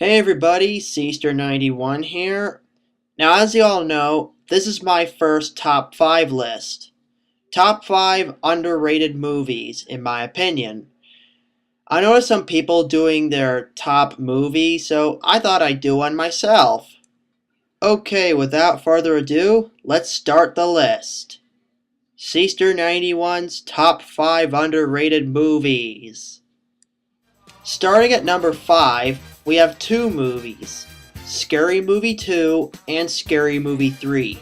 Hey everybody, Cster91 here. Now as you all know, this is my first top 5 list. Top 5 underrated movies, in my opinion. I noticed some people doing their top movie, so I thought I'd do one myself. Okay, without further ado, let's start the list. Cster91's top 5 underrated movies. Starting at number 5, we have two movies, Scary Movie 2 and Scary Movie 3.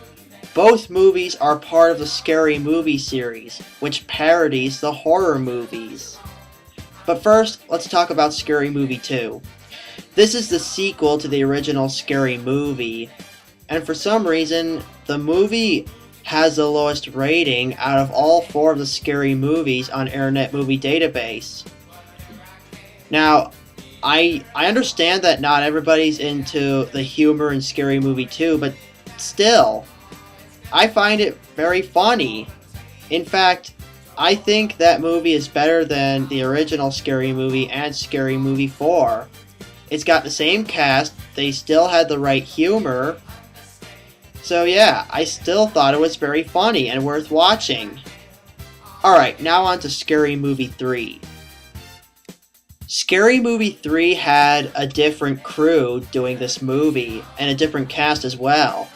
Both movies are part of the Scary Movie series, which parodies the horror movies. But first, let's talk about Scary Movie 2. This is the sequel to the original Scary Movie, and for some reason, the movie has the lowest rating out of all 4 of the Scary Movies on Internet Movie Database. Now, I understand that not everybody's into the humor in Scary Movie 2, but still, I find it very funny. In fact, I think that movie is better than the original Scary Movie and Scary Movie 4. It's got the same cast, they still had the right humor, so yeah, I still thought it was very funny and worth watching. Alright, now on to Scary Movie 3. Scary Movie 3 had a different crew doing this movie, and a different cast as well.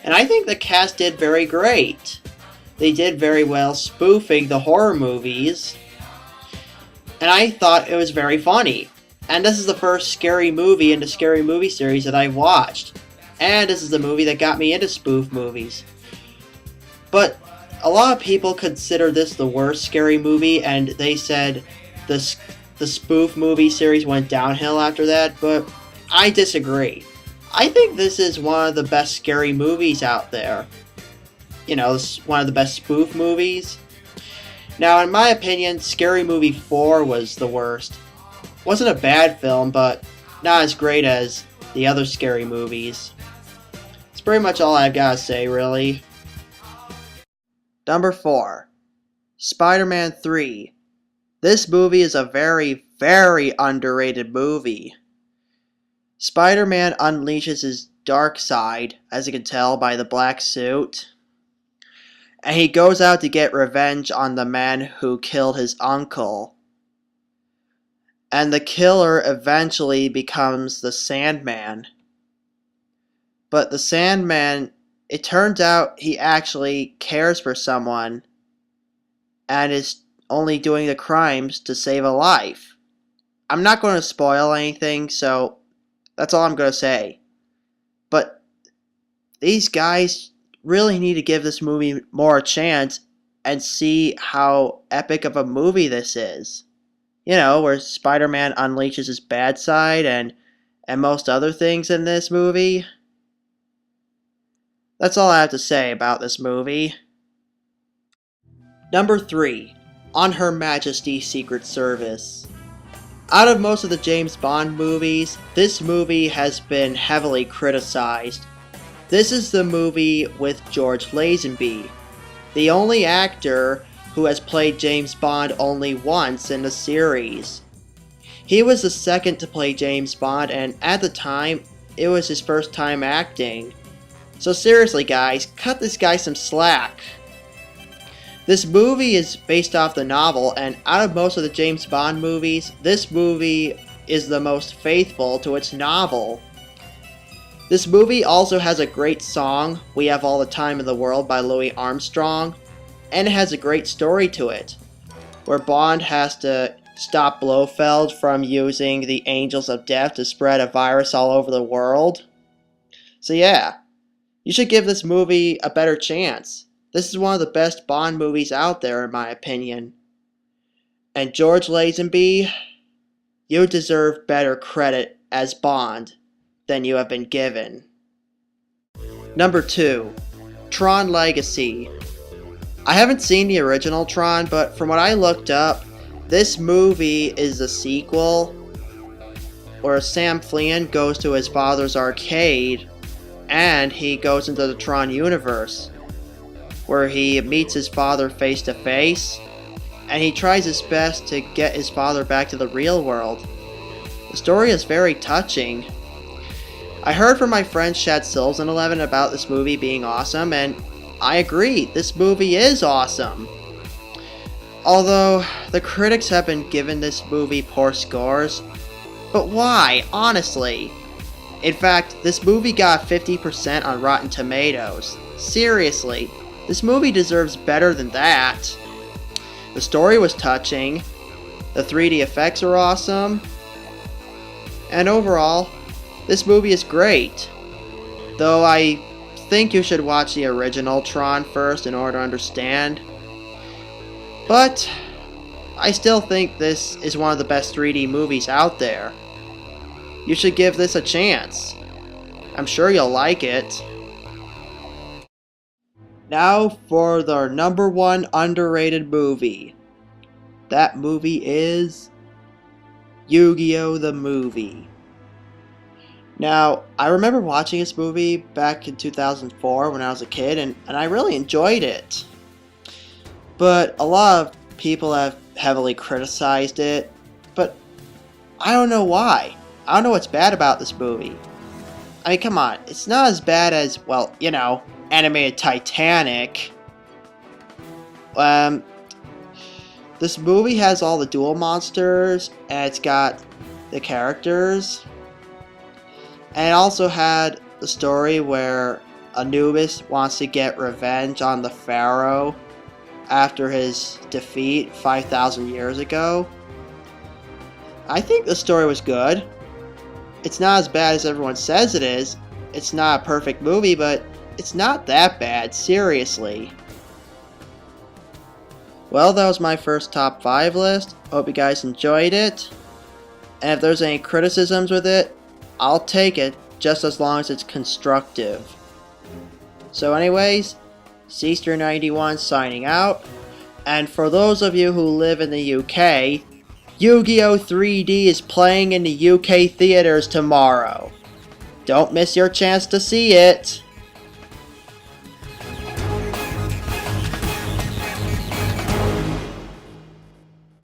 And I think the cast did very great. They did very well spoofing the horror movies, and I thought it was very funny. And this is the first scary movie in the Scary Movie series that I've watched. And this is the movie that got me into spoof movies. But a lot of people consider this the worst scary movie, and they said the spoof movie series went downhill after that, but I disagree. I think this is one of the best scary movies out there. You know, this is one of the best spoof movies. Now, in my opinion, Scary Movie 4 was the worst. Wasn't a bad film, but not as great as the other scary movies. It's pretty much all I've got to say, really. Number 4. Spider-Man 3. This movie is a very, very underrated movie. Spider-Man unleashes his dark side, as you can tell by the black suit. And he goes out to get revenge on the man who killed his uncle. And the killer eventually becomes the Sandman. But the Sandman, it turns out he actually cares for someone and is only doing the crimes to save a life. I'm not going to spoil anything, so that's all I'm going to say. But these guys really need to give this movie more a chance and see how epic of a movie this is. You know, where Spider-Man unleashes his bad side and most other things in this movie. That's all I have to say about this movie. Number 3. On Her Majesty's Secret Service. Out of most of the James Bond movies, this movie has been heavily criticized. This is the movie with George Lazenby, the only actor who has played James Bond only once in the series. He was the second to play James Bond, and at the time, it was his first time acting. So seriously guys, cut this guy some slack. This movie is based off the novel, and out of most of the James Bond movies, this movie is the most faithful to its novel. This movie also has a great song, We Have All the Time in the World by Louis Armstrong, and it has a great story to it, where Bond has to stop Blofeld from using the Angels of Death to spread a virus all over the world. So yeah, you should give this movie a better chance. This is one of the best Bond movies out there, in my opinion. And George Lazenby, you deserve better credit as Bond than you have been given. Number 2. Tron Legacy. I haven't seen the original Tron, but from what I looked up, this movie is a sequel where Sam Flynn goes to his father's arcade and he goes into the Tron universe, where he meets his father face to face, and he tries his best to get his father back to the real world. The story is very touching. I heard from my friend Shad Sills in 11 about this movie being awesome, and I agree, this movie is awesome. Although, the critics have been giving this movie poor scores. But why, honestly? In fact, this movie got 50% on Rotten Tomatoes. Seriously, this movie deserves better than that. The story was touching, the 3D effects are awesome, and overall, this movie is great. Though I think you should watch the original Tron first in order to understand. But I still think this is one of the best 3D movies out there. You should give this a chance. I'm sure you'll like it. Now for the number one underrated movie. That movie is Yu-Gi-Oh! The Movie. Now, I remember watching this movie back in 2004 when I was a kid, and I really enjoyed it. But a lot of people have heavily criticized it, but I don't know why. I don't know what's bad about this movie. I mean, come on, it's not as bad as, well, you know, animated Titanic. This movie has all the duel monsters, and it's got the characters. And it also had the story where Anubis wants to get revenge on the Pharaoh after his defeat 5,000 years ago. I think the story was good. It's not as bad as everyone says it is. It's not a perfect movie, but it's not that bad, seriously. Well, that was my first top 5 list. Hope you guys enjoyed it. And if there's any criticisms with it, I'll take it, just as long as it's constructive. So anyways, Seaster91 signing out. And for those of you who live in the UK, Yu-Gi-Oh! 3D is playing in the UK theaters tomorrow. Don't miss your chance to see it.